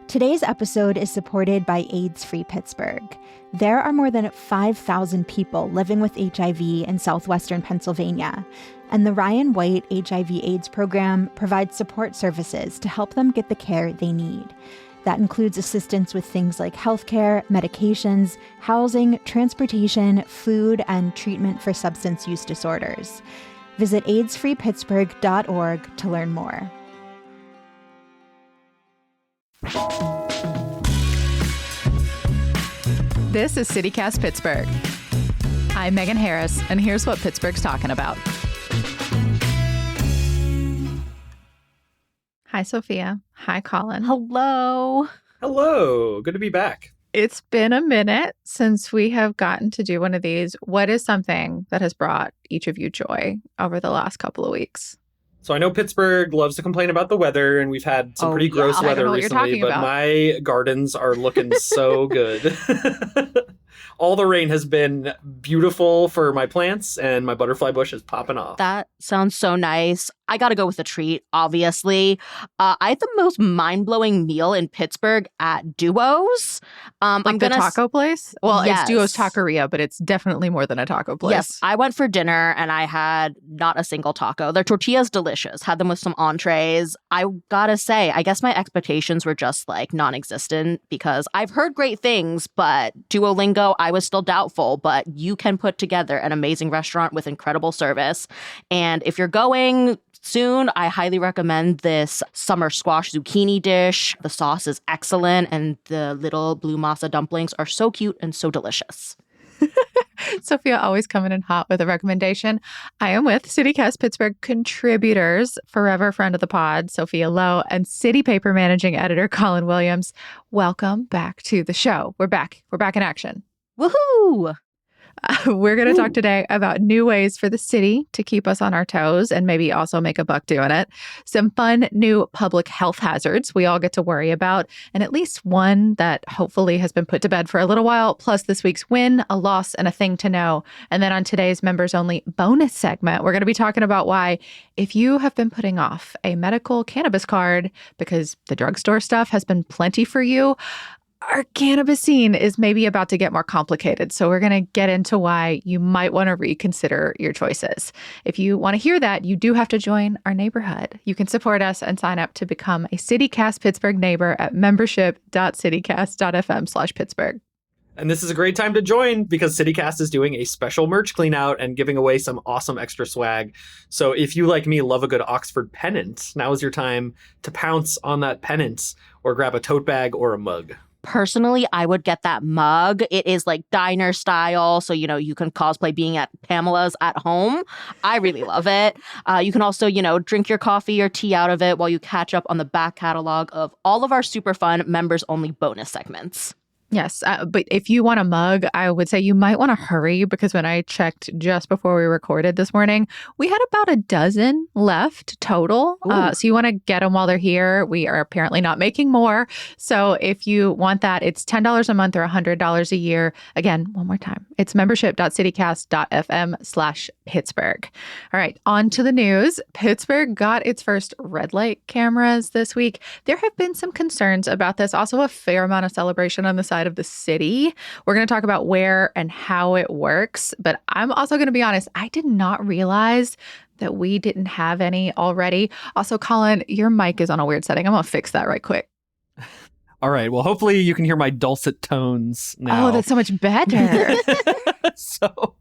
Today's episode is supported by AIDS-Free Pittsburgh. There are more than 5,000 people living with HIV in southwestern Pennsylvania, and the Ryan White HIV/AIDS program provides support services to help them get the care they need. That includes assistance with things like healthcare, medications, housing, transportation, food, and treatment for substance use disorders. Visit aidsfreepittsburgh.org to learn more. This is CityCast Pittsburgh. I'm Megan Harris, and here's what Pittsburgh's talking about. Hi, Sophia. Hi, Colin. Hello. Hello. Good to be back. It's been a minute since we have gotten to do one of these. What is something that has brought each of you joy over the last couple of weeks? So I know Pittsburgh loves to complain about the weather, and we've had some pretty gross weather recently, but my gardens are looking so good. All the rain has been beautiful for my plants, and my butterfly bush is popping off. That sounds so nice. I got to go with a treat, obviously. I had the most mind-blowing meal in Pittsburgh at Duo's. The taco place? Well, yes. It's Duo's Taqueria, but it's definitely more than a taco place. Yes, I went for dinner and I had not a single taco. Their tortillas delicious. Had them with some entrees. I gotta say, I guess my expectations were just like non-existent because I've heard great things, but Duolingo, I was still doubtful. But you can put together an amazing restaurant with incredible service. And if you're going soon, I highly recommend this summer squash zucchini dish. The sauce is excellent, and the little blue masa dumplings are so cute and so delicious. Sophia always coming in hot with a recommendation. I am with CityCast Pittsburgh contributors, forever friend of the pod, Sophia Lowe, and City Paper managing editor, Colin Williams. Welcome back to the show. We're back. We're back in action. Woohoo! We're going to talk today about new ways for the city to keep us on our toes and maybe also make a buck doing it. Some fun new public health hazards we all get to worry about, and at least one that hopefully has been put to bed for a little while, plus this week's win, a loss, and a thing to know. And then on today's members-only bonus segment, we're going to be talking about why, if you have been putting off a medical cannabis card because the drugstore stuff has been plenty for you, our cannabis scene is maybe about to get more complicated. So we're going to get into why you might want to reconsider your choices. If you want to hear that, you do have to join our neighborhood. You can support us and sign up to become a CityCast Pittsburgh neighbor at membership.citycast.fm/Pittsburgh. And this is a great time to join because CityCast is doing a special merch clean out and giving away some awesome extra swag. So if you, like me, love a good Oxford pennant, now is your time to pounce on that pennant or grab a tote bag or a mug. Personally, I would get that mug. It is like diner style, so, you can cosplay being at Pamela's at home. I really love it. You can also, drink your coffee or tea out of it while you catch up on the back catalog of all of our super fun members-only bonus segments. Yes, but if you want a mug, I would say you might want to hurry because when I checked just before we recorded this morning, we had about a dozen left total. So you want to get them while they're here. We are apparently not making more. So if you want that, it's $10 a month or $100 a year. Again, one more time, it's membership.citycast.fm/Pittsburgh. All right, on to the news. Pittsburgh got its first red light cameras this week. There have been some concerns about this, also a fair amount of celebration on the side of the city. We're going to talk about where and how it works, but I'm also going to be honest, I did not realize that we didn't have any already. Also, Colin, your mic is on a weird setting. I'm going to fix that right quick. All right. Well, hopefully you can hear my dulcet tones now. Oh, that's so much better. So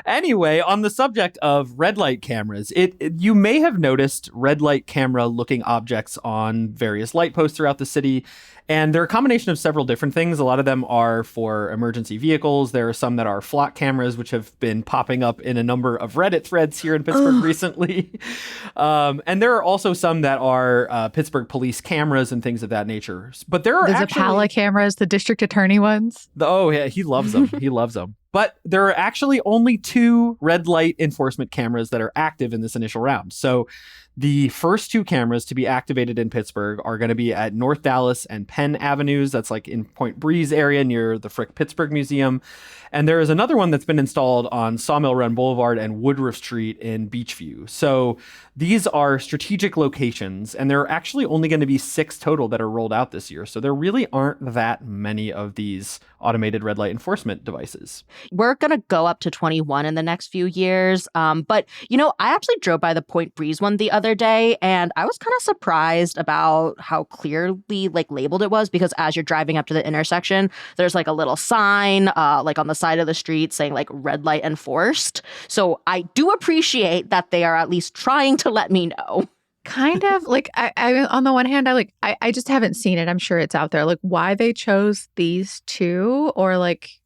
anyway, on the subject of red light cameras, you may have noticed red light camera looking objects on various light posts throughout the city. And they're a combination of several different things. A lot of them are for emergency vehicles. There are some that are flock cameras, which have been popping up in a number of Reddit threads here in Pittsburgh recently. And there are also some that are Pittsburgh police cameras and things of that nature. But there are the Zapala cameras, the district attorney ones. Oh, yeah, he loves them. He loves them. But there are actually only 2 red light enforcement cameras that are active in this initial round. So the first 2 cameras to be activated in Pittsburgh are going to be at North Dallas and Penn Avenues. That's like in Point Breeze area near the Frick Pittsburgh Museum. And there is another one that's been installed on Sawmill Run Boulevard and Woodruff Street in Beachview. So These are strategic locations, and there are actually only going to be 6 total that are rolled out this year. So there really aren't that many of these automated red light enforcement devices. We're going to go up to 21 in the next few years. But, I actually drove by the Point Breeze one the other day, and I was kind of surprised about how clearly labeled it was, because as you're driving up to the intersection, there's a little sign on the side of the street saying red light enforced. So I do appreciate that they are at least trying to let me know. Kind of I on the one hand, I just haven't seen it. I'm sure it's out there. Why they chose these two, or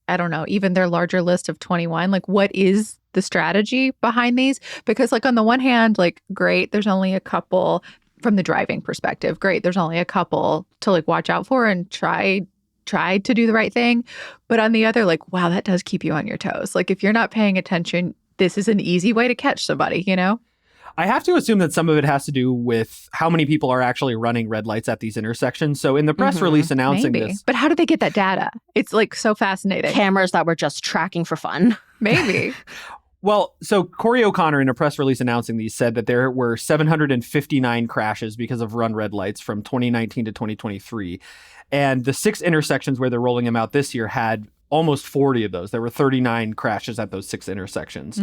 I don't know, even their larger list of 21. What is the strategy behind these? Because on the one hand, great, there's only a couple from the driving perspective. Great, there's only a couple to watch out for and try to do the right thing. But on the other, wow, that does keep you on your toes. If you're not paying attention, this is an easy way to catch somebody, I have to assume that some of it has to do with how many people are actually running red lights at these intersections. So in the press release announcing this. But how did they get that data? It's so fascinating. Cameras that were just tracking for fun. Maybe. Well, so Corey O'Connor in a press release announcing these said that there were 759 crashes because of run red lights from 2019 to 2023. And the 6 intersections where they're rolling them out this year had almost 40 of those. There were 39 crashes at those 6 intersections.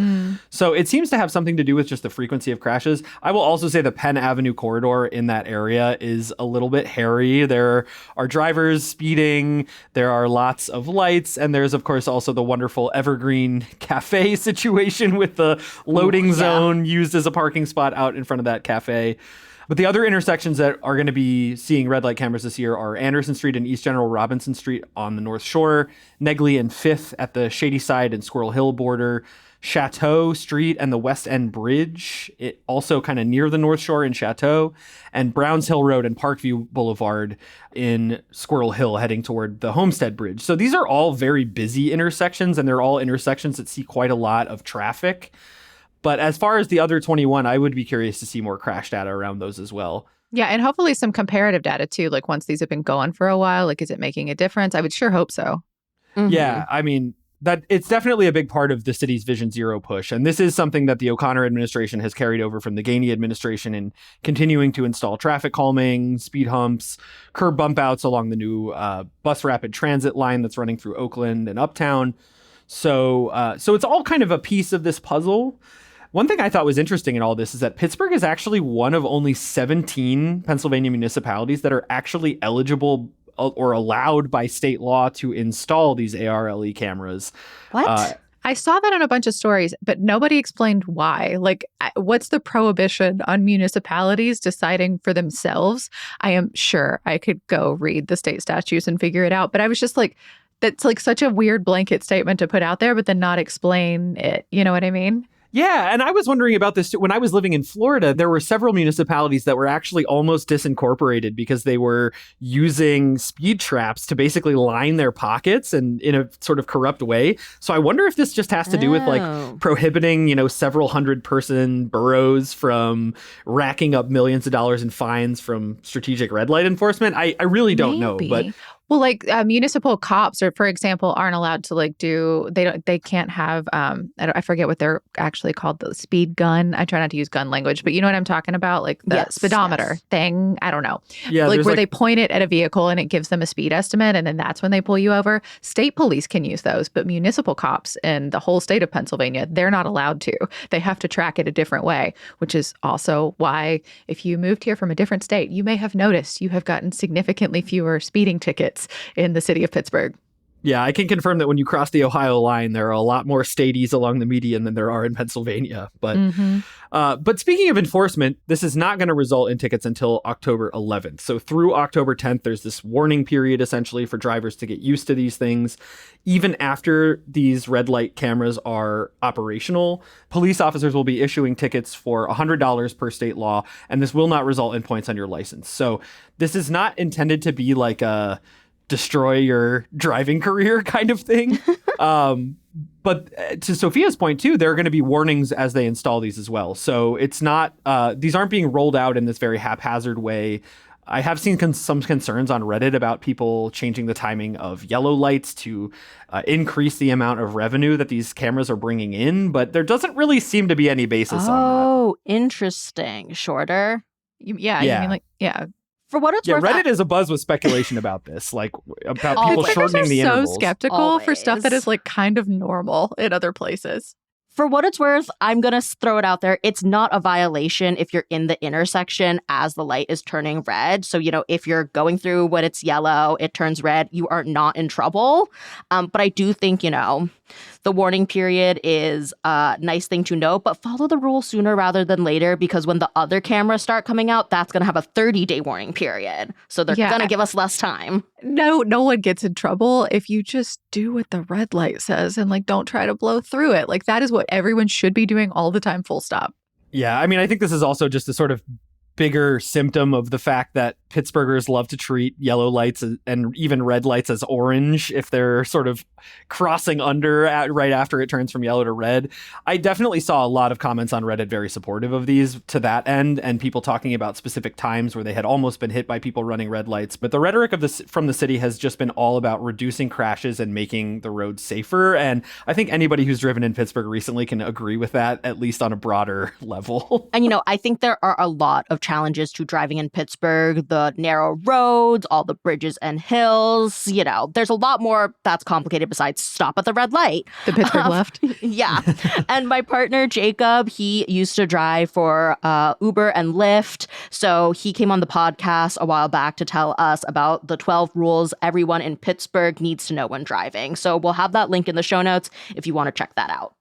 So it seems to have something to do with just the frequency of crashes. I will also say the Penn Avenue corridor in that area is a little bit hairy. There are drivers speeding, there are lots of lights, and there's, of course, also the wonderful Evergreen Cafe situation with the loading zone used as a parking spot out in front of that cafe. But the other intersections that are going to be seeing red light cameras this year are Anderson Street and East General Robinson Street on the North Shore, Negley and 5th at the Shady Side and Squirrel Hill border, Chateau Street and the West End Bridge, it also kind of near the North Shore in Chateau, and Browns Hill Road and Parkview Boulevard in Squirrel Hill heading toward the Homestead Bridge. So these are all very busy intersections, and they're all intersections that see quite a lot of traffic. But as far as the other 21, I would be curious to see more crash data around those as well. Yeah, and hopefully some comparative data too. Once these have been going for a while, is it making a difference? I would sure hope so. Yeah, I mean, that it's definitely a big part of the city's Vision Zero push. And this is something that the O'Connor administration has carried over from the Gainey administration in continuing to install traffic calming, speed humps, curb bump outs along the new bus rapid transit line that's running through Oakland and Uptown. So it's all kind of a piece of this puzzle. One thing I thought was interesting in all this is that Pittsburgh is actually one of only 17 Pennsylvania municipalities that are actually eligible or allowed by state law to install these ARLE cameras. What? I saw that in a bunch of stories, but nobody explained why. What's the prohibition on municipalities deciding for themselves? I am sure I could go read the state statutes and figure it out, but I was just that's such a weird blanket statement to put out there, but then not explain it. You know what I mean? Yeah, and I was wondering about this too. When I was living in Florida, there were several municipalities that were actually almost disincorporated because they were using speed traps to basically line their pockets and in a sort of corrupt way. So I wonder if this just has to do with prohibiting, several 100-person boroughs from racking up millions of dollars in fines from strategic red light enforcement. I really don't know, but well, municipal cops, or for example, aren't allowed to they can't have I forget what they're actually called, the speed gun. I try not to use gun language, but you know what I'm talking about, the speedometer thing. I don't know. Yeah, where they point it at a vehicle and it gives them a speed estimate, and then that's when they pull you over. State police can use those, but municipal cops in the whole state of Pennsylvania, they're not allowed to. They have to track it a different way, which is also why if you moved here from a different state, you may have noticed you have gotten significantly fewer speeding tickets in the city of Pittsburgh. Yeah, I can confirm that when you cross the Ohio line, there are a lot more stadies along the median than there are in Pennsylvania. But speaking of enforcement, this is not going to result in tickets until October 11th. So through October 10th, there's this warning period essentially for drivers to get used to these things. Even after these red light cameras are operational, police officers will be issuing tickets for $100 per state law, and this will not result in points on your license. So this is not intended to be like a destroy your driving career kind of thing. But to Sophia's point too, there are going to be warnings as they install these as well. So it's not, these aren't being rolled out in this very haphazard way. I have seen some concerns on Reddit about people changing the timing of yellow lights to increase the amount of revenue that these cameras are bringing in, but there doesn't really seem to be any basis on that. Oh, interesting. Shorter? You mean For what it's worth, Reddit is abuzz with speculation about this, like about people shortening the intervals. So skeptical for stuff that is like kind of normal in other places. For what it's worth, I'm going to throw it out there. It's not a violation if you're in the intersection as the light is turning red. So, if you're going through when it's yellow, it turns red, you are not in trouble. But I do think, the warning period is a nice thing to note, but follow the rule sooner rather than later, because when the other cameras start coming out, that's going to have a 30-day warning period. So they're going to give us less time. No one gets in trouble if you just do what the red light says and don't try to blow through it. That is what everyone should be doing all the time, full stop. Yeah, I mean, I think this is also just a sort of bigger symptom of the fact that Pittsburghers love to treat yellow lights and even red lights as orange if they're sort of crossing under right after it turns from yellow to red. I definitely saw a lot of comments on Reddit very supportive of these to that end, and people talking about specific times where they had almost been hit by people running red lights. But the rhetoric of this from the city has just been all about reducing crashes and making the roads safer. And I think anybody who's driven in Pittsburgh recently can agree with that, at least on a broader level. And, I think there are a lot of challenges to driving in Pittsburgh. The narrow roads, all the bridges and hills, there's a lot more that's complicated besides stop at the red light. The Pittsburgh left. Yeah. And my partner, Jacob, he used to drive for Uber and Lyft. So he came on the podcast a while back to tell us about the 12 rules everyone in Pittsburgh needs to know when driving. So we'll have that link in the show notes if you want to check that out.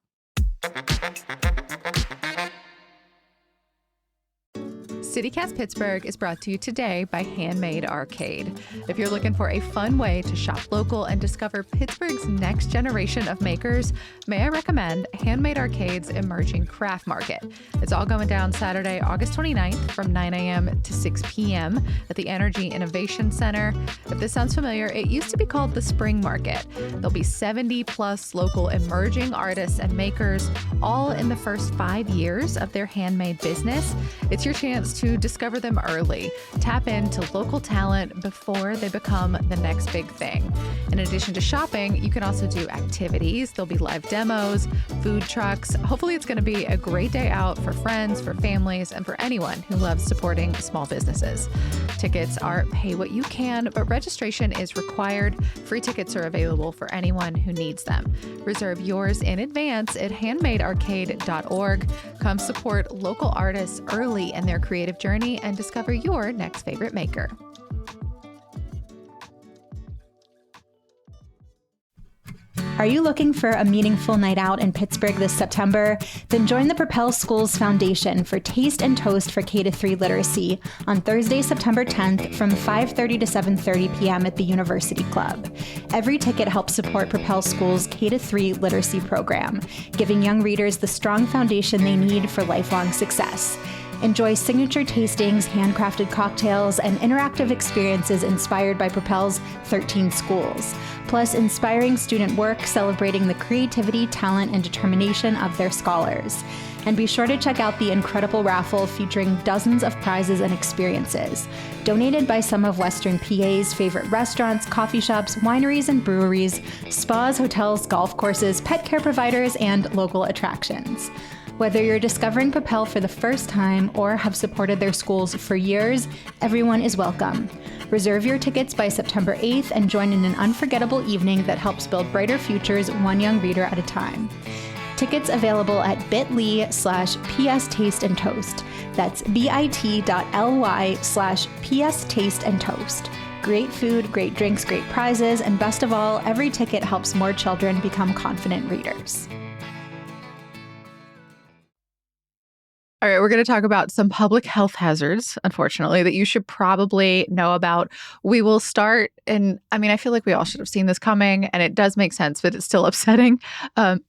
CityCast Pittsburgh is brought to you today by Handmade Arcade. If you're looking for a fun way to shop local and discover Pittsburgh's next generation of makers, may I recommend Handmade Arcade's Emerging Craft Market. It's all going down Saturday, August 29th from 9 a.m. to 6 p.m. at the Energy Innovation Center. If this sounds familiar, it used to be called the Spring Market. There'll be 70 plus local emerging artists and makers, all in the first 5 years of their handmade business. It's your chance to discover them early. Tap into local talent before they become the next big thing. In addition to shopping, you can also do activities. There'll be live demos, food trucks. Hopefully it's going to be a great day out for friends, for families, and for anyone who loves supporting small businesses. Tickets are pay what you can, but registration is required. Free tickets are available for anyone who needs them. Reserve yours in advance at handmadearcade.org. Come support local artists early in their creative journey and discover your next favorite maker. Are you looking for a meaningful night out in Pittsburgh this September? Then join the Propel Schools Foundation for Taste and Toast for K-3 Literacy on Thursday, September 10th from 5:30 to 7:30 p.m. at the University Club. Every ticket helps support Propel Schools' K-3 Literacy program, giving young readers the strong foundation they need for lifelong success. Enjoy signature tastings, handcrafted cocktails, and interactive experiences inspired by Propel's 13 schools, plus inspiring student work celebrating the creativity, talent, and determination of their scholars. And be sure to check out the incredible raffle featuring dozens of prizes and experiences, donated by some of Western PA's favorite restaurants, coffee shops, wineries and breweries, spas, hotels, golf courses, pet care providers, and local attractions. Whether you're discovering Propel for the first time or have supported their schools for years, everyone is welcome. Reserve your tickets by September 8th and join in an unforgettable evening that helps build brighter futures one young reader at a time. Tickets available at bit.ly/PS Taste and Toast. That's bit.ly/PS Taste and Toast. Great food, great drinks, great prizes, and best of all, every ticket helps more children become confident readers. All right, we're going to talk about some public health hazards, unfortunately, that you should probably know about. We will start, and I feel like we all should have seen this coming, and it does make sense, but it's still upsetting.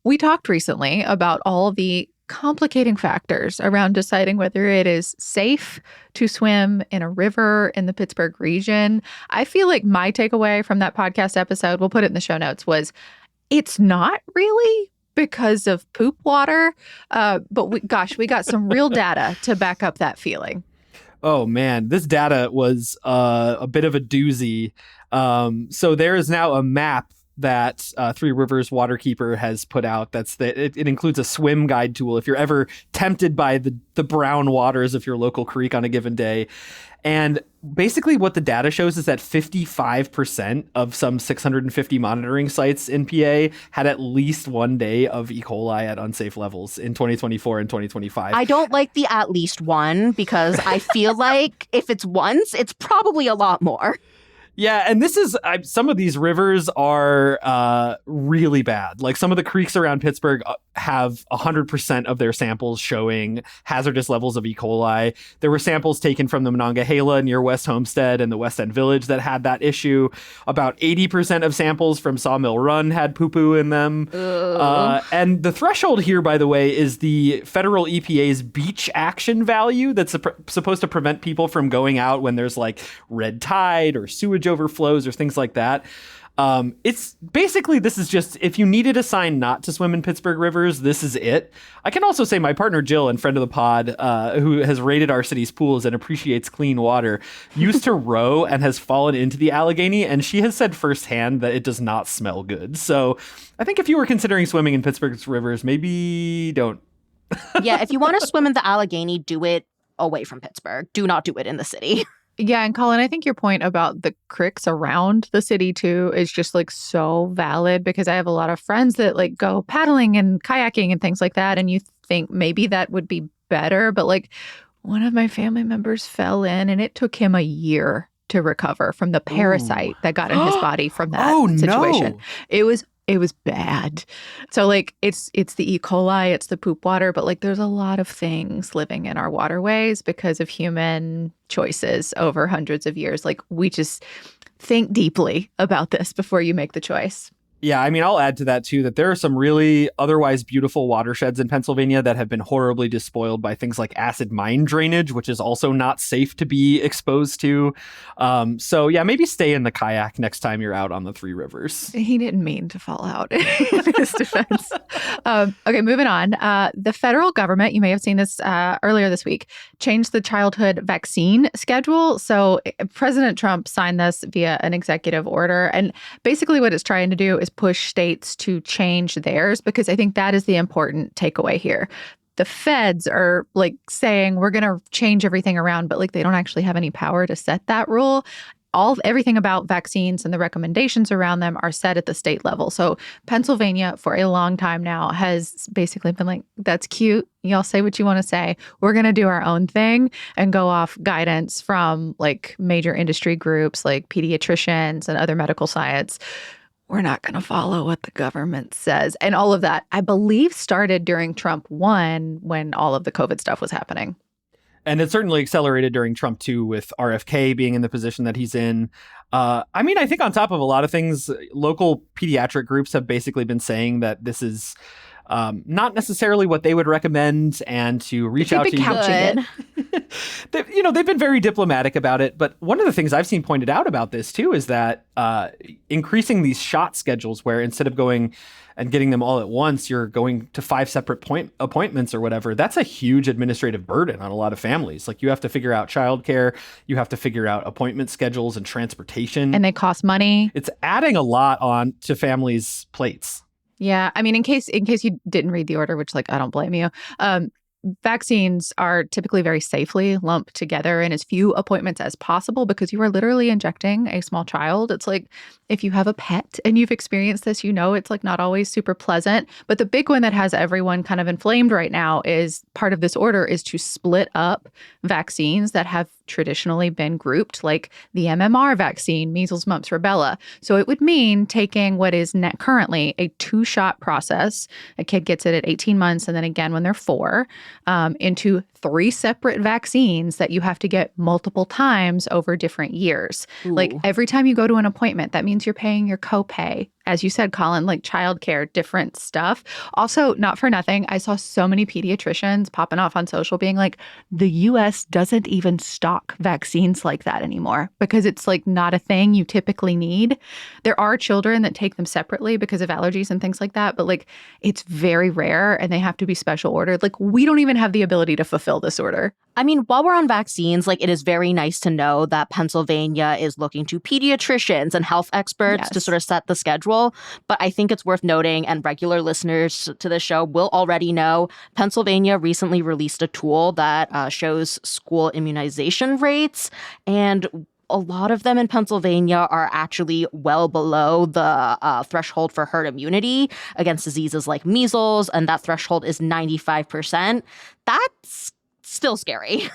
We talked recently about all the complicating factors around deciding whether it is safe to swim in a river in the Pittsburgh region. I feel like my takeaway from that podcast episode, we'll put it in the show notes, was it's not really because of poop water. But we got some real data to back up that feeling. Oh man, this data was a bit of a doozy. So there is now a map that Three Rivers Waterkeeper has put out. It includes a swim guide tool if you're ever tempted by the brown waters of your local creek on a given day. And basically what the data shows is that 55% of some 650 monitoring sites in PA had at least one day of E. coli at unsafe levels in 2024 and 2025. I don't like the at least one because I feel like if it's once, it's probably a lot more. Yeah, and some of these rivers are really bad. Like some of the creeks around Pittsburgh have 100% of their samples showing hazardous levels of E. coli. There were samples taken from the Monongahela near West Homestead and the West End Village that had that issue. About 80% of samples from Sawmill Run had poo-poo in them. And the threshold here, by the way, is the federal EPA's beach action value that's supposed to prevent people from going out when there's like red tide or sewage overflows or things like that. It's basically, this is just, if you needed a sign not to swim in Pittsburgh rivers, this is it. I can also say my partner Jill, and friend of the pod, who has raided our city's pools and appreciates clean water, used to row and has fallen into the Allegheny, and she has said firsthand that it does not smell good. So I think if you were considering swimming in Pittsburgh's rivers, maybe don't. Yeah, if you want to swim in the Allegheny, do it away from Pittsburgh. Do not do it in the city. Yeah, and Colin, I think your point about the creeks around the city too is just like so valid, because I have a lot of friends that like go paddling and kayaking and things like that, and you think maybe that would be better, but like one of my family members fell in and it took him a year to recover from the parasite that got in his body from that situation. No. It was bad. So like it's the E. coli, it's the poop water, but like there's a lot of things living in our waterways because of human choices over hundreds of years. Like we just think deeply about this before you make the choice. Yeah, I mean, I'll add to that, too, that there are some really otherwise beautiful watersheds in Pennsylvania that have been horribly despoiled by things like acid mine drainage, which is also not safe to be exposed to. So, yeah, maybe stay in the kayak next time you're out on the Three Rivers. He didn't mean to fall out in his defense. Okay, moving on. The federal government, you may have seen this earlier this week, changed the childhood vaccine schedule. So President Trump signed this via an executive order. And basically what it's trying to do is push states to change theirs, because I think that is the important takeaway here. The feds are like saying we're going to change everything around, but like they don't actually have any power to set that rule. Everything about vaccines and the recommendations around them are set at the state level. So Pennsylvania for a long time now has basically been like, that's cute. Y'all say what you want to say. We're going to do our own thing and go off guidance from like major industry groups like pediatricians and other medical science. We're not going to follow what the government says. And all of that, I believe, started during Trump 1 when all of the COVID stuff was happening. And it certainly accelerated during Trump 2 with RFK being in the position that he's in. I mean, I think on top of a lot of things, local pediatric groups have basically been saying that this is not necessarily what they would recommend, and to reach out to you. They've been very diplomatic about it. But one of the things I've seen pointed out about this, too, is that increasing these shot schedules where instead of going and getting them all at once, you're going to 5 separate appointments or whatever. That's a huge administrative burden on a lot of families. Like you have to figure out childcare, you have to figure out appointment schedules and transportation. And they cost money. It's adding a lot on to families' plates. Yeah. I mean, in case you didn't read the order, which like, I don't blame you. Vaccines are typically very safely lumped together in as few appointments as possible, because you are literally injecting a small child. It's like if you have a pet and you've experienced this, you know, it's like not always super pleasant. But the big one that has everyone kind of inflamed right now is part of this order is to split up vaccines that have traditionally been grouped, like the MMR vaccine, measles, mumps, rubella. So it would mean taking what is currently a 2-shot process. A kid gets it at 18 months and then again when they're 4, into 3 separate vaccines that you have to get multiple times over different years. Ooh. Like every time you go to an appointment, that means you're paying your copay. As you said, Colin, like childcare, different stuff. Also, not for nothing, I saw so many pediatricians popping off on social being like, the U.S. doesn't even stock vaccines like that anymore because it's like not a thing you typically need. There are children that take them separately because of allergies and things like that, but like it's very rare and they have to be special ordered. Like we don't even have the ability to fulfill pill disorder. I mean, while we're on vaccines, like, it is very nice to know that Pennsylvania is looking to pediatricians and health experts to sort of set the schedule. But I think it's worth noting, and regular listeners to the show will already know, Pennsylvania recently released a tool that shows school immunization rates. And a lot of them in Pennsylvania are actually well below the threshold for herd immunity against diseases like measles. And that threshold is 95%. That's still scary.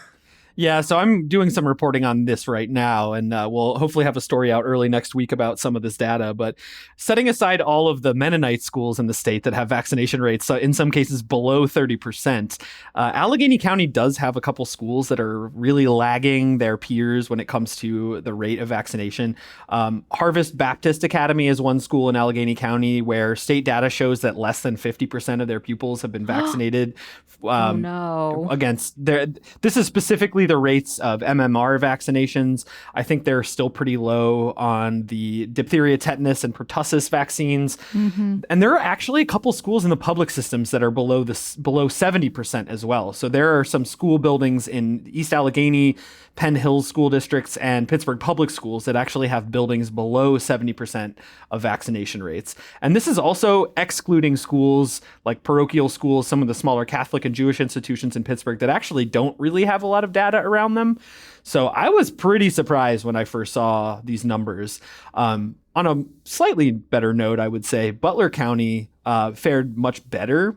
Yeah, so I'm doing some reporting on this right now, and we'll hopefully have a story out early next week about some of this data. But setting aside all of the Mennonite schools in the state that have vaccination rates, in some cases below 30%, Allegheny County does have a couple schools that are really lagging their peers when it comes to the rate of vaccination. Harvest Baptist Academy is one school in Allegheny County where state data shows that less than 50% of their pupils have been vaccinated. Oh, no. Against this is specifically the rates of MMR vaccinations. I think they're still pretty low on the diphtheria, tetanus, and pertussis vaccines. Mm-hmm. And there are actually a couple schools in the public systems that are below 70% as well. So there are some school buildings in East Allegheny, Penn Hills school districts, and Pittsburgh public schools that actually have buildings below 70% of vaccination rates. And this is also excluding schools like parochial schools, some of the smaller Catholic and Jewish institutions in Pittsburgh that actually don't really have a lot of data around them. So I was pretty surprised when I first saw these numbers. On a slightly better note, I would say Butler County fared much better.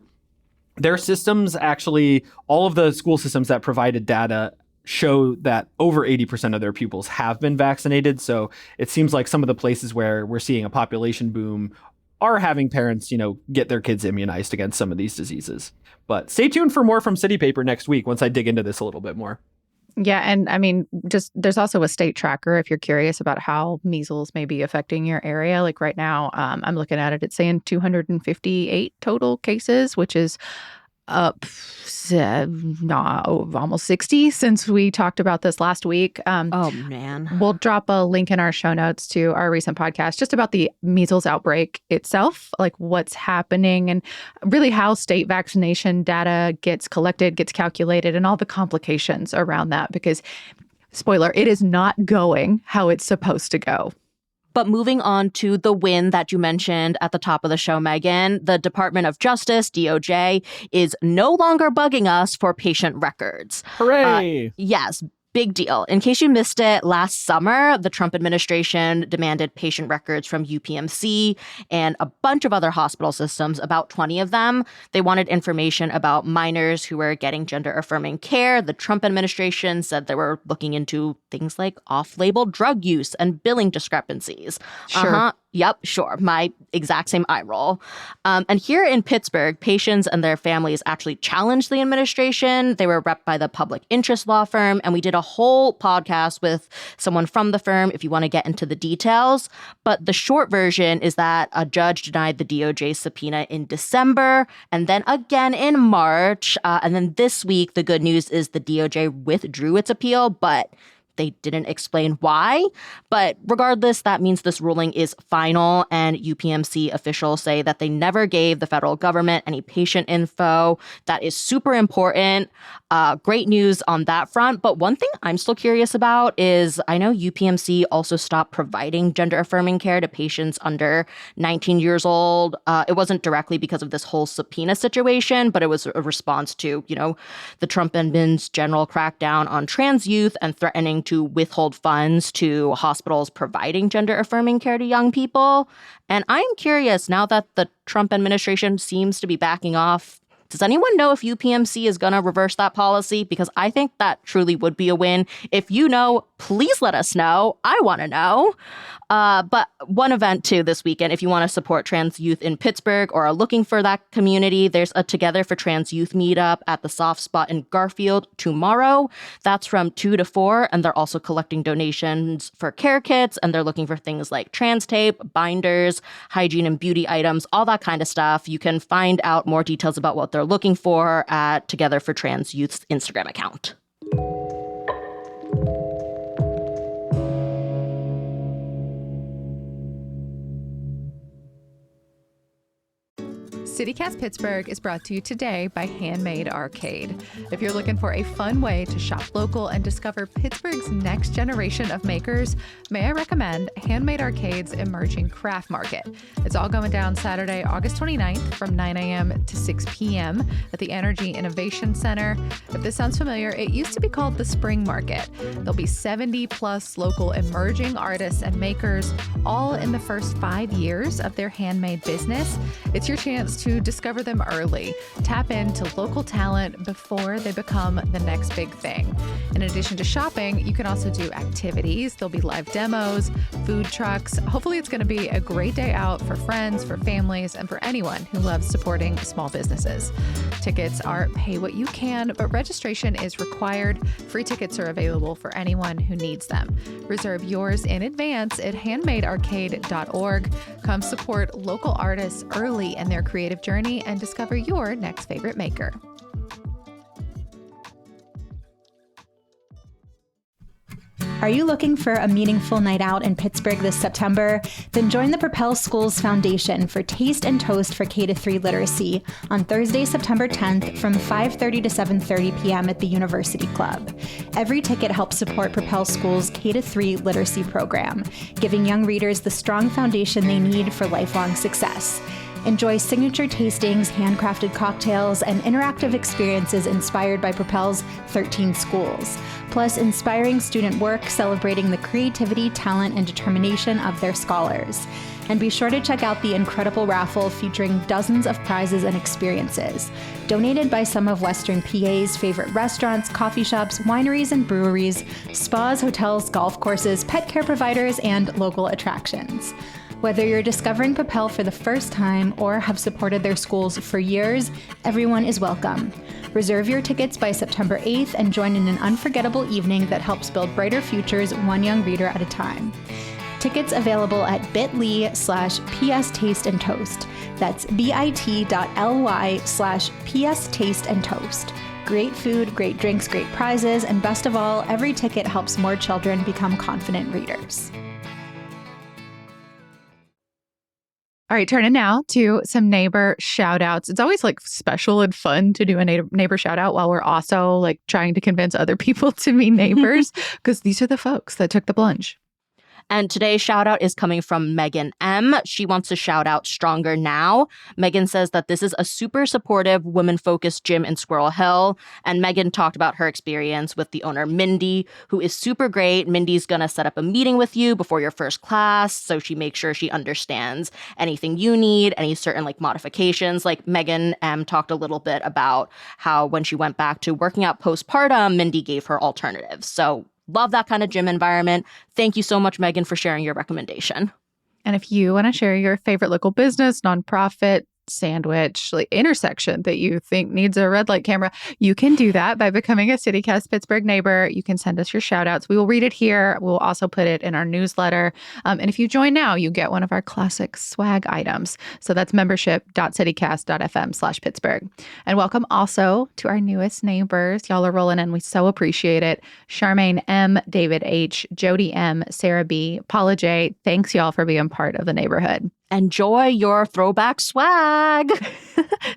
Their systems actually, all of the school systems that provided data show that over 80% of their pupils have been vaccinated. So it seems like some of the places where we're seeing a population boom are having parents, get their kids immunized against some of these diseases. But stay tuned for more from City Paper next week once I dig into this a little bit more. Yeah. And I mean, there's also a state tracker if you're curious about how measles may be affecting your area. Like right now, I'm looking at it. It's saying 258 total cases, which is up almost 60 since we talked about this last week. Oh, man. We'll drop a link in our show notes to our recent podcast just about the measles outbreak itself, like what's happening and really how state vaccination data gets collected, gets calculated, and all the complications around that. Because, spoiler, it is not going how it's supposed to go. But moving on to the win that you mentioned at the top of the show, Megan, the Department of Justice, DOJ, is no longer bugging us for patient records. Hooray! Yes. Big deal. In case you missed it, last summer, the Trump administration demanded patient records from UPMC and a bunch of other hospital systems, about 20 of them. They wanted information about minors who were getting gender-affirming care. The Trump administration said they were looking into things like off-label drug use and billing discrepancies. Sure. Yep, sure. My exact same eye roll. And here in Pittsburgh, patients and their families actually challenged the administration. They were repped by the public interest law firm, and we did a whole podcast with someone from the firm if you want to get into the details. But the short version is that a judge denied the DOJ subpoena in December and then again in March. And then this week, the good news is the DOJ withdrew its appeal, but they didn't explain why. But regardless, that means this ruling is final, and UPMC officials say that they never gave the federal government any patient info. That is super important. Great news on that front. But one thing I'm still curious about is I know UPMC also stopped providing gender-affirming care to patients under 19 years old. It wasn't directly because of this whole subpoena situation, but it was a response to, the Trump admin's general crackdown on trans youth and threatening to withhold funds to hospitals providing gender-affirming care to young people. And I'm curious, now that the Trump administration seems to be backing off, does anyone know if UPMC is going to reverse that policy? Because I think that truly would be a win. If you know, please let us know. I want to know. But one event, too, this weekend, if you want to support trans youth in Pittsburgh or are looking for that community, there's a Together for Trans Youth meetup at the Soft Spot in Garfield tomorrow. That's from 2 to 4, and they're also collecting donations for care kits, and they're looking for things like trans tape, binders, hygiene and beauty items, all that kind of stuff. You can find out more details about what they're looking for at Together for Trans Youth's Instagram account. CityCast Pittsburgh is brought to you today by Handmade Arcade. If you're looking for a fun way to shop local and discover Pittsburgh's next generation of makers, may I recommend Handmade Arcade's Emerging Craft Market. It's all going down Saturday, August 29th from 9 a.m. to 6 p.m. at the Energy Innovation Center. If this sounds familiar, it used to be called the Spring Market. There'll be 70 plus local emerging artists and makers, all in the first 5 years of their handmade business. It's your chance to discover them early, tap into local talent before they become the next big thing. In addition to shopping, you can also do activities. There'll be live demos, food trucks. Hopefully it's going to be a great day out for friends, for families, and for anyone who loves supporting small businesses. Tickets are pay what you can, but registration is required. Free tickets are available for anyone who needs them. Reserve yours in advance at handmadearcade.org. Come support local artists early in their creative journey and discover your next favorite maker. Are you looking for a meaningful night out in Pittsburgh this September? Then join the Propel Schools Foundation for Taste and Toast for K-3 Literacy on Thursday, September 10th from 5:30 to 7:30 p.m. at the University Club. Every ticket helps support Propel Schools' K-3 literacy program, giving young readers the strong foundation they need for lifelong success. Enjoy signature tastings, handcrafted cocktails, and interactive experiences inspired by Propel's 13 schools, plus inspiring student work celebrating the creativity, talent, and determination of their scholars. And be sure to check out the incredible raffle featuring dozens of prizes and experiences, donated by some of Western PA's favorite restaurants, coffee shops, wineries and breweries, spas, hotels, golf courses, pet care providers, and local attractions. Whether you're discovering Propel for the first time or have supported their schools for years, everyone is welcome. Reserve your tickets by September 8th and join in an unforgettable evening that helps build brighter futures one young reader at a time. Tickets available at bit.ly/pstasteandtoast. That's bit.ly/pstasteandtoast. Great food, great drinks, great prizes, and best of all, every ticket helps more children become confident readers. All right, turning now to some neighbor shout outs. It's always like special and fun to do a neighbor shout out while we're also like trying to convince other people to be neighbors because these are the folks that took the plunge. And today's shout out is coming from Megan M. She wants to shout out Stronger Now. Megan says that this is a super supportive, women-focused gym in Squirrel Hill. And Megan talked about her experience with the owner, Mindy, who is super great. Mindy's going to set up a meeting with you before your first class, so she makes sure she understands anything you need, any certain like modifications. Like Megan M talked a little bit about how when she went back to working out postpartum, Mindy gave her alternatives. So love that kind of gym environment. Thank you so much, Megan, for sharing your recommendation. And if you want to share your favorite local business, nonprofit, sandwich, like intersection that you think needs a red light camera, you can do that by becoming a CityCast Pittsburgh neighbor. You can send us your shout outs. We will read it here. We'll also put it in our newsletter. And if you join now, you get one of our classic swag items. So that's membership.citycast.fm/Pittsburgh. And welcome also to our newest neighbors. Y'all are rolling in. We so appreciate it. Charmaine M, David H, Jody M, Sarah B, Paula J. Thanks y'all for being part of the neighborhood. Enjoy your throwback swag.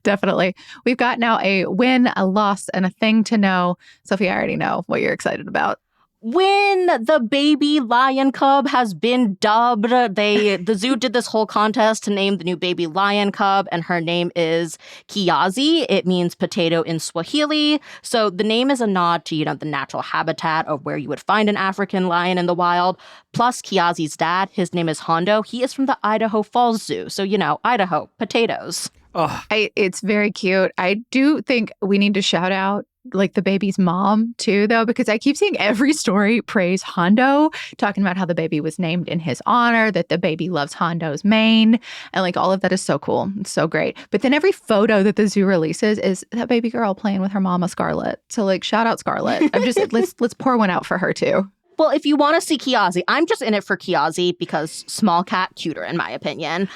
Definitely. We've got now a win, a loss, and a thing to know. Sophia, I already know what you're excited about. When the baby lion cub has been dubbed, the zoo did this whole contest to name the new baby lion cub, and her name is Kiazi. It means potato in Swahili. So the name is a nod to, the natural habitat of where you would find an African lion in the wild. Plus Kiazi's dad, his name is Hondo. He is from the Idaho Falls Zoo. So, Idaho, potatoes. Oh. It's very cute. I do think we need to shout out like the baby's mom too, though, because I keep seeing every story praise Hondo, talking about how the baby was named in his honor, that the baby loves Hondo's mane, and like all of that is so cool. It's so great. But then every photo that the zoo releases is that baby girl playing with her mama Scarlett. So like shout out Scarlett. I'm just let's pour one out for her too. Well, if you want to see Kiazi, I'm just in it for Kiazi because small cat, cuter, in my opinion.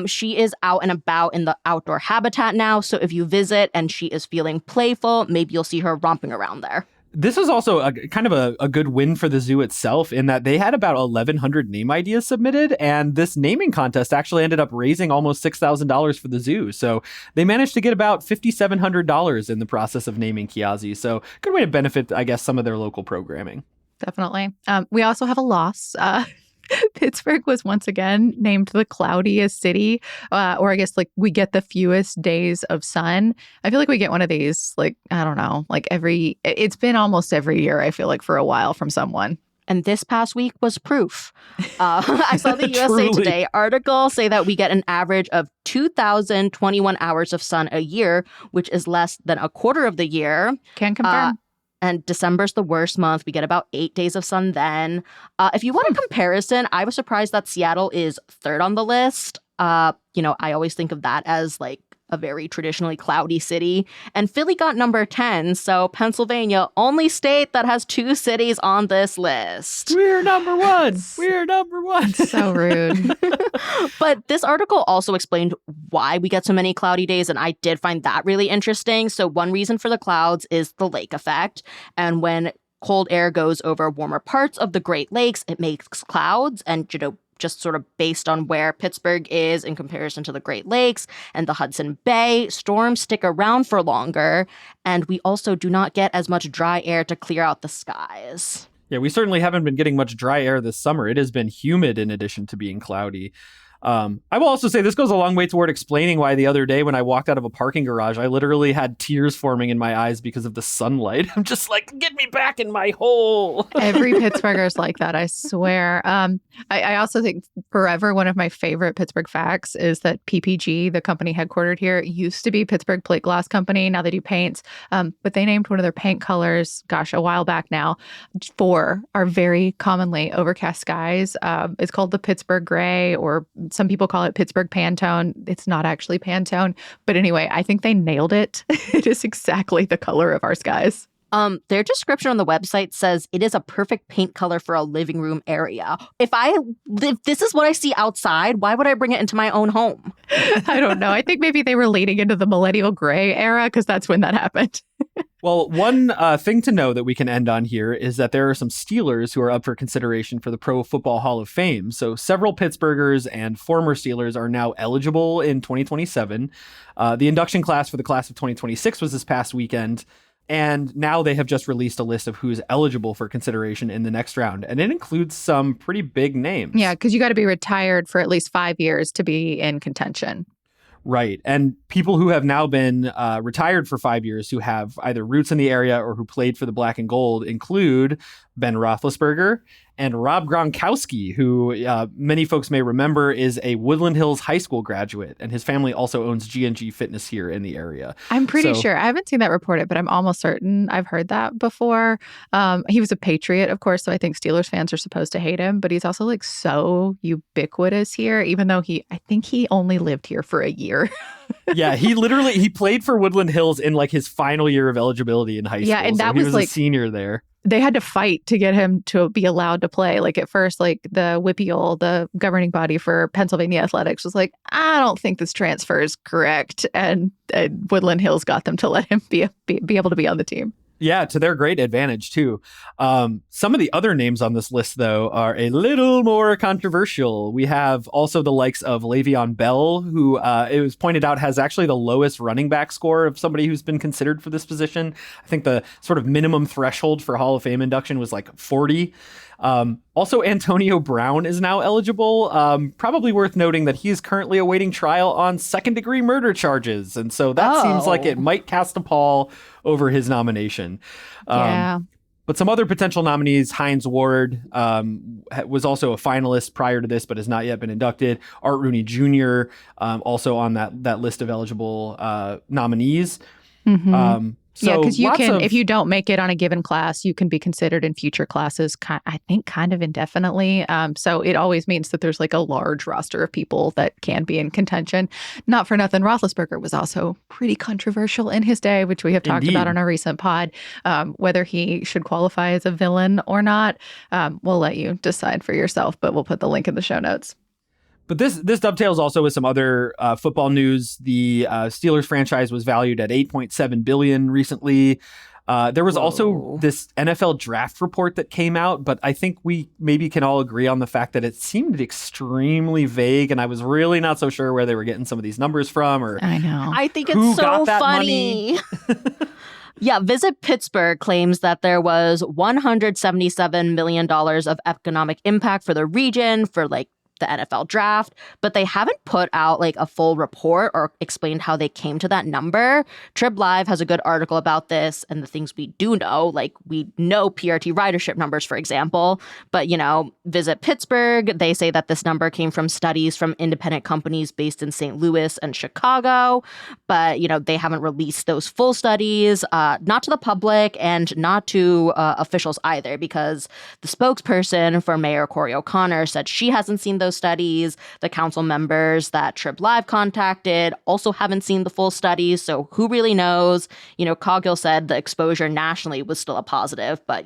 She is out and about in the outdoor habitat now. So if you visit and she is feeling playful, maybe you'll see her romping around there. This was also a good win for the zoo itself in that they had about 1,100 name ideas submitted, and this naming contest actually ended up raising almost $6,000 for the zoo. So they managed to get about $5,700 in the process of naming Kiazi. So good way to benefit, I guess, some of their local programming. Definitely. We also have a loss. Pittsburgh was once again named the cloudiest city, or I guess like we get the fewest days of sun. I feel like we get one of these, like, I don't know, like it's been almost every year, I feel like, for a while from someone. And this past week was proof. I saw the USA Today article say that we get an average of 2,021 hours of sun a year, which is less than a quarter of the year. Can confirm. And December's the worst month. We get about 8 days of sun then. If you want a comparison, I was surprised that Seattle is third on the list. I always think of that as like a very traditionally cloudy city. And Philly got number 10. So Pennsylvania, only state that has 2 cities on this list. We're number one. We're number one. So rude. But this article also explained why we get so many cloudy days, and I did find that really interesting. So one reason for the clouds is the lake effect. And when cold air goes over warmer parts of the Great Lakes, it makes clouds. And, just sort of based on where Pittsburgh is in comparison to the Great Lakes and the Hudson Bay, storms stick around for longer. And we also do not get as much dry air to clear out the skies. Yeah, we certainly haven't been getting much dry air this summer. It has been humid in addition to being cloudy. I will also say this goes a long way toward explaining why the other day when I walked out of a parking garage, I literally had tears forming in my eyes because of the sunlight. I'm just like, get me back in my hole. Every Pittsburgher's like that, I swear. I also think forever one of my favorite Pittsburgh facts is that PPG, the company headquartered here, used to be Pittsburgh Plate Glass Company. Now they do paints. But they named one of their paint colors, a while back now, for our very commonly overcast skies. It's called the Pittsburgh Gray, or some people call it Pittsburgh Pantone. It's not actually Pantone. But anyway, I think they nailed it. It is exactly the color of our skies. Their description on the website says it is a perfect paint color for a living room area. If this is what I see outside, why would I bring it into my own home? I don't know. I think maybe they were leading into the millennial gray era because that's when that happened. Well, one thing to know that we can end on here is that there are some Steelers who are up for consideration for the Pro Football Hall of Fame. So several Pittsburghers and former Steelers are now eligible in 2027. The induction class for the class of 2026 was this past weekend. And now they have just released a list of who's eligible for consideration in the next round. And it includes some pretty big names. Yeah, because you got to be retired for at least 5 years to be in contention. Right. And people who have now been retired for 5 years who have either roots in the area or who played for the Black and Gold include Ben Roethlisberger and Rob Gronkowski, who many folks may remember is a Woodland Hills High School graduate, and his family also owns G&G Fitness here in the area. I'm pretty sure. I haven't seen that reported, but I'm almost certain I've heard that before. He was a Patriot, of course, so I think Steelers fans are supposed to hate him, but he's also like so ubiquitous here, even though I think he only lived here for a year. Yeah, he played for Woodland Hills in like his final year of eligibility in high school. Yeah, and that so he was like a senior there. They had to fight to get him to be allowed to play. Like at first, like the WPIAL, the governing body for Pennsylvania athletics, was like, I don't think this transfer is correct. And Woodland Hills got them to let him be able to be on the team. Yeah, to their great advantage, too. Some of the other names on this list, though, are a little more controversial. We have also the likes of Le'Veon Bell, who it was pointed out has actually the lowest running back score of somebody who's been considered for this position. I think the sort of minimum threshold for Hall of Fame induction was like 40. Also, Antonio Brown is now eligible. Probably worth noting that he is currently awaiting trial on second-degree murder charges. And so that seems like it might cast a pall over his nomination. Yeah. But some other potential nominees, Hines Ward was also a finalist prior to this, but has not yet been inducted. Art Rooney Jr. Also on that list of eligible nominees. Mm-hmm. So because you can, if you don't make it on a given class, you can be considered in future classes, I think kind of indefinitely. So it always means that there's like a large roster of people that can be in contention. Not for nothing, Roethlisberger was also pretty controversial in his day, which we have talked about on a recent pod. Whether he should qualify as a villain or not, we'll let you decide for yourself, but we'll put the link in the show notes. But this dovetails also with some other football news. The Steelers franchise was valued at $8.7 billion recently. There was also this NFL draft report that came out, but I think we maybe can all agree on the fact that it seemed extremely vague, and I was really not so sure where they were getting some of these numbers from, or I know. I think who it's so got that funny. Yeah, Visit Pittsburgh claims that there was $177 million of economic impact for the region for like the NFL draft, but they haven't put out like a full report or explained how they came to that number. Trib Live has a good article about this and the things we do know, like we know PRT ridership numbers, for example, but Visit Pittsburgh, they say that this number came from studies from independent companies based in St. Louis and Chicago, but they haven't released those full studies, not to the public and not to officials either, because the spokesperson for Mayor Corey O'Connor said she hasn't seen those studies. The council members that Trib Live contacted also haven't seen the full studies, so who really knows? Coghill said the exposure nationally was still a positive, but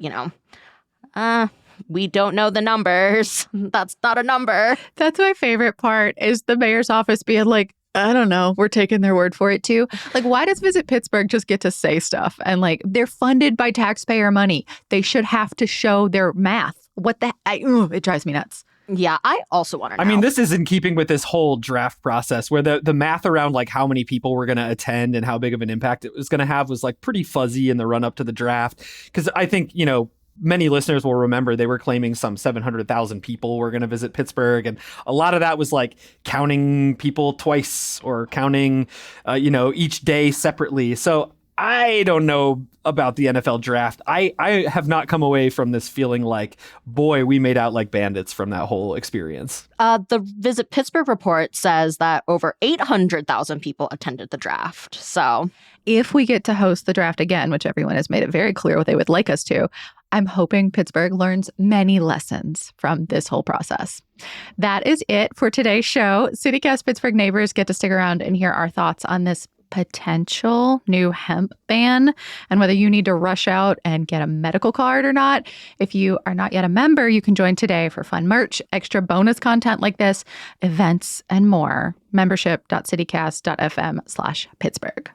we don't know the numbers. That's not a number. That's my favorite part, is the mayor's office being like, I don't know, we're taking their word for it too. Like, why does Visit Pittsburgh just get to say stuff? And like, they're funded by taxpayer money. They should have to show their math. It drives me nuts. Yeah, I also want to know. I mean, this is in keeping with this whole draft process where the math around like how many people were going to attend and how big of an impact it was going to have was like pretty fuzzy in the run up to the draft. Because I think, many listeners will remember they were claiming some 700,000 people were going to visit Pittsburgh. And a lot of that was like counting people twice or counting, each day separately. So I don't know about the NFL draft. I have not come away from this feeling like, boy, we made out like bandits from that whole experience. The Visit Pittsburgh report says that over 800,000 people attended the draft. So if we get to host the draft again, which everyone has made it very clear what they would like us to, I'm hoping Pittsburgh learns many lessons from this whole process. That is it for today's show. CityCast Pittsburgh neighbors get to stick around and hear our thoughts on this potential new hemp ban and whether you need to rush out and get a medical card or not. If you are not yet a member, you can join today for fun merch, extra bonus content like this, events, and more. Membership.citycast.fm/Pittsburgh.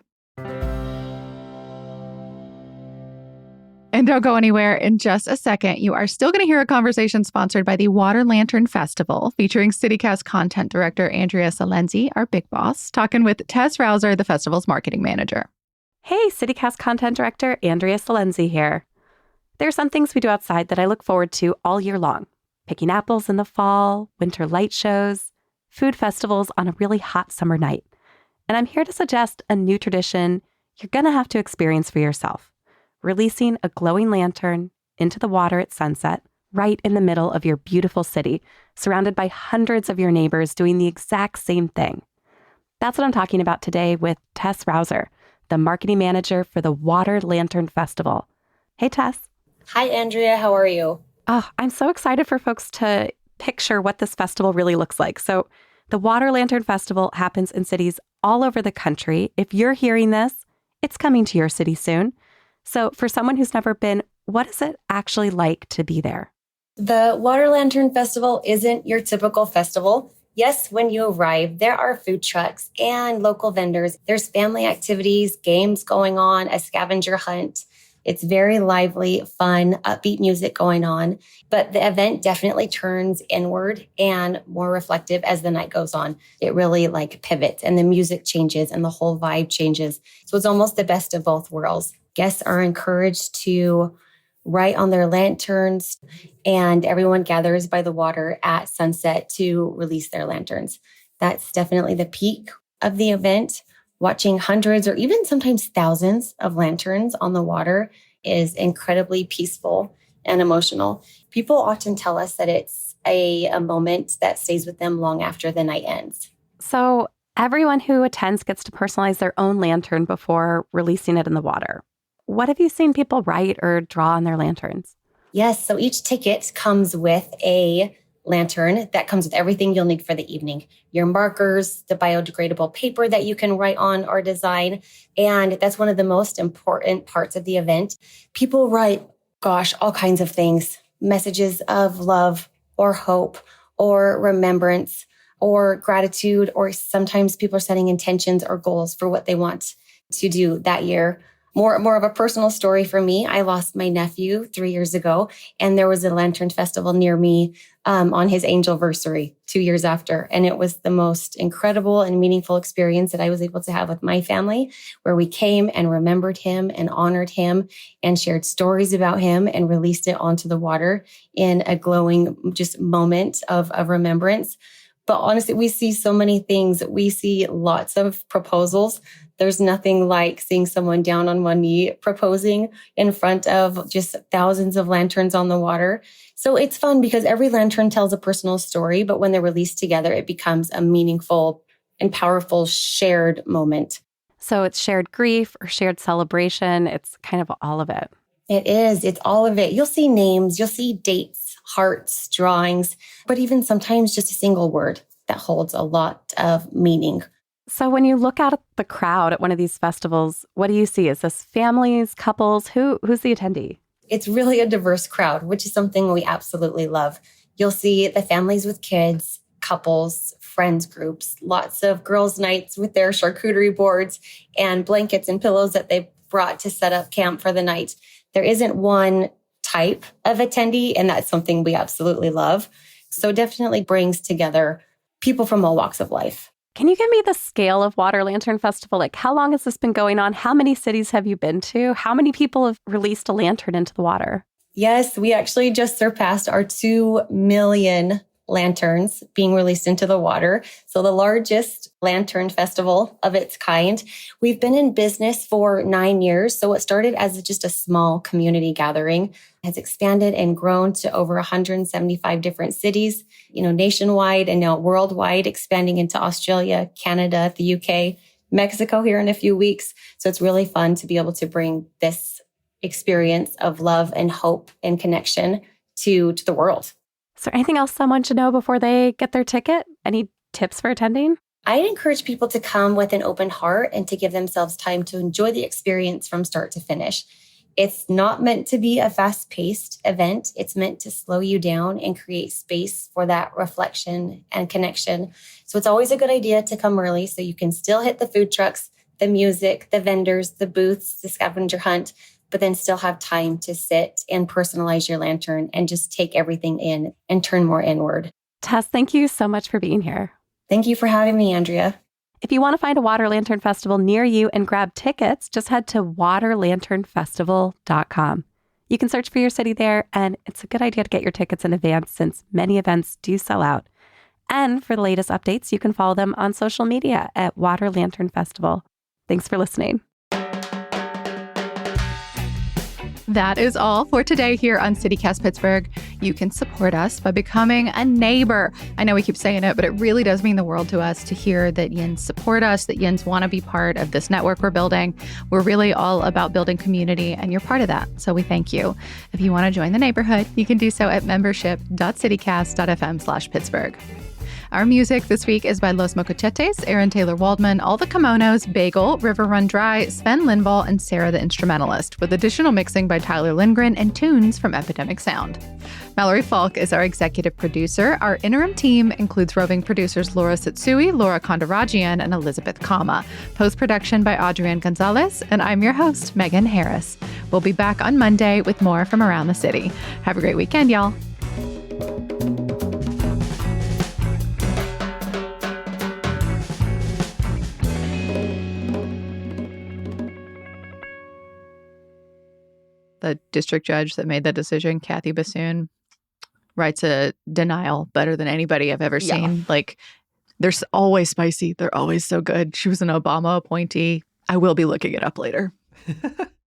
And don't go anywhere. In just a second, you are still going to hear a conversation sponsored by the Water Lantern Festival, featuring CityCast content director Andrea Salenzi, our big boss, talking with Tess Rouser, the festival's marketing manager. Hey, CityCast content director Andrea Salenzi here. There are some things we do outside that I look forward to all year long. Picking apples in the fall, winter light shows, food festivals on a really hot summer night. And I'm here to suggest a new tradition you're going to have to experience for yourself. Releasing a glowing lantern into the water at sunset, right in the middle of your beautiful city, surrounded by hundreds of your neighbors doing the exact same thing. That's what I'm talking about today with Tess Rouser, the marketing manager for the Water Lantern Festival. Hey, Tess. Hi, Andrea. How are you? Oh, I'm so excited for folks to picture what this festival really looks like. So the Water Lantern Festival happens in cities all over the country. If you're hearing this, it's coming to your city soon. So for someone who's never been, what is it actually like to be there? The Water Lantern Festival isn't your typical festival. Yes, when you arrive, there are food trucks and local vendors. There's family activities, games going on, a scavenger hunt. It's very lively, fun, upbeat music going on. But the event definitely turns inward and more reflective as the night goes on. It really pivots and the music changes and the whole vibe changes. So it's almost the best of both worlds. Guests are encouraged to write on their lanterns, and everyone gathers by the water at sunset to release their lanterns. That's definitely the peak of the event. Watching hundreds or even sometimes thousands of lanterns on the water is incredibly peaceful and emotional. People often tell us that it's a moment that stays with them long after the night ends. So everyone who attends gets to personalize their own lantern before releasing it in the water. What have you seen people write or draw on their lanterns? Yes, so each ticket comes with a lantern that comes with everything you'll need for the evening. Your markers, the biodegradable paper that you can write on or design. And that's one of the most important parts of the event. People write, all kinds of things. Messages of love or hope or remembrance or gratitude, or sometimes people are setting intentions or goals for what they want to do that year. More of a personal story for me. I lost my nephew 3 years ago, and there was a lantern festival near me on his angelversary 2 years after. And it was the most incredible and meaningful experience that I was able to have with my family, where we came and remembered him and honored him and shared stories about him and released it onto the water in a glowing just moment of remembrance. But honestly, we see so many things. We see lots of proposals. There's nothing like seeing someone down on one knee proposing in front of just thousands of lanterns on the water. So it's fun because every lantern tells a personal story, but when they're released together, it becomes a meaningful and powerful shared moment. So it's shared grief or shared celebration. It's kind of all of it. It is. It's all of it. You'll see names, you'll see dates, hearts, drawings, but even sometimes just a single word that holds a lot of meaning. So when you look out at the crowd at one of these festivals, what do you see? Is this families, couples? Who's the attendee? It's really a diverse crowd, which is something we absolutely love. You'll see the families with kids, couples, friends groups, lots of girls' nights with their charcuterie boards and blankets and pillows that they brought to set up camp for the night. There isn't one type of attendee, and that's something we absolutely love. So it definitely brings together people from all walks of life. Can you give me the scale of Water Lantern Festival? Like, how long has this been going on? How many cities have you been to? How many people have released a lantern into the water? Yes, we actually just surpassed our 2 million lanterns being released into the water. So the largest lantern festival of its kind. We've been in business for 9 years. So what started as just a small community gathering has expanded and grown to over 175 different cities, nationwide and now worldwide, expanding into Australia, Canada, the UK, Mexico here in a few weeks. So it's really fun to be able to bring this experience of love and hope and connection to the world. Is there anything else someone should know before they get their ticket? Any tips for attending? I'd encourage people to come with an open heart and to give themselves time to enjoy the experience from start to finish. It's not meant to be a fast-paced event. It's meant to slow you down and create space for that reflection and connection. So it's always a good idea to come early so you can still hit the food trucks, the music, the vendors, the booths, the scavenger hunt, but then still have time to sit and personalize your lantern and just take everything in and turn more inward. Tess, thank you so much for being here. Thank you for having me, Andrea. If you want to find a Water Lantern Festival near you and grab tickets, just head to waterlanternfestival.com. You can search for your city there, and it's a good idea to get your tickets in advance since many events do sell out. And for the latest updates, you can follow them on social media at Water Lantern Festival. Thanks for listening. That is all for today here on CityCast Pittsburgh. You can support us by becoming a neighbor. I know we keep saying it, but it really does mean the world to us to hear that yins support us, that yins want to be part of this network we're building. We're really all about building community, and you're part of that. So we thank you. If you want to join the neighborhood, you can do so at membership.citycast.fm/Pittsburgh. Our music this week is by Los Mocochetes, Aaron Taylor Waldman, All the Kimonos, Bagel, River Run Dry, Sven Lindvall, and Sarah the Instrumentalist, with additional mixing by Tyler Lindgren and tunes from Epidemic Sound. Mallory Falk is our executive producer. Our interim team includes roving producers Laura Satsui, Laura Kondarajian, and Elizabeth Kama. Post-production by Adrienne Gonzalez, and I'm your host, Megan Harris. We'll be back on Monday with more from around the city. Have a great weekend, y'all. The district judge that made that decision, Kathy Bassoon, writes a denial better than anybody I've ever seen. Like, they're always spicy. They're always so good. She was an Obama appointee. I will be looking it up later.